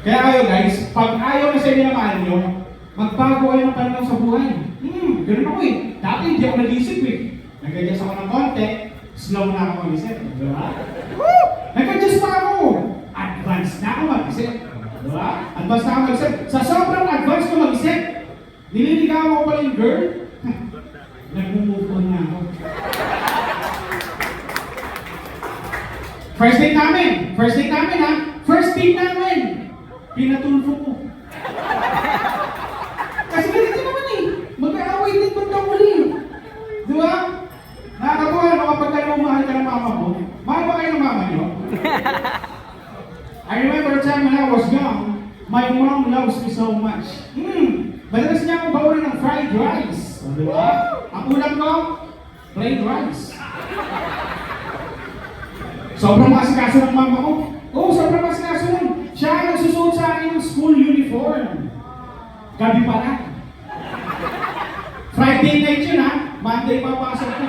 Kaya kayo guys, pag ayaw na sa inyo na mahal nyo, magbago kayo ng pananaw sa buhay. Ganun ako eh. Dati hindi ako nag-isip eh. Nag-adjust ako ng konti, slow na ako mag-isip. Diba? Nag-adjust pa ako. Advance na ako mag-isip. Diba? Advance na ako mag-isip. Sa sobrang advance ko mag-isip, nililigawan ko pala yung girl, nag-move on na ako. First date namin ha? First date namin! Pinatulfo ko. Kasi ganito naman eh. Mag-aaway din pag uli. Di ba? Nakakatuwa no kapag kayo mahal ka ng mama mo. Mahal ba kayo ng mama nyo? I remember the time when I was young, my mom loves me so much. Madalas niya akong bawalin ng fried rice. Di ba? Ang ulam ko, plain rice. Sobrang masikaso ng mama ko. Oo, sobrang masikaso nun. Siya ang nagsusuot sa akin ng school uniform. Gabi pa lang. Friday night yun ha. Monday papasok ko.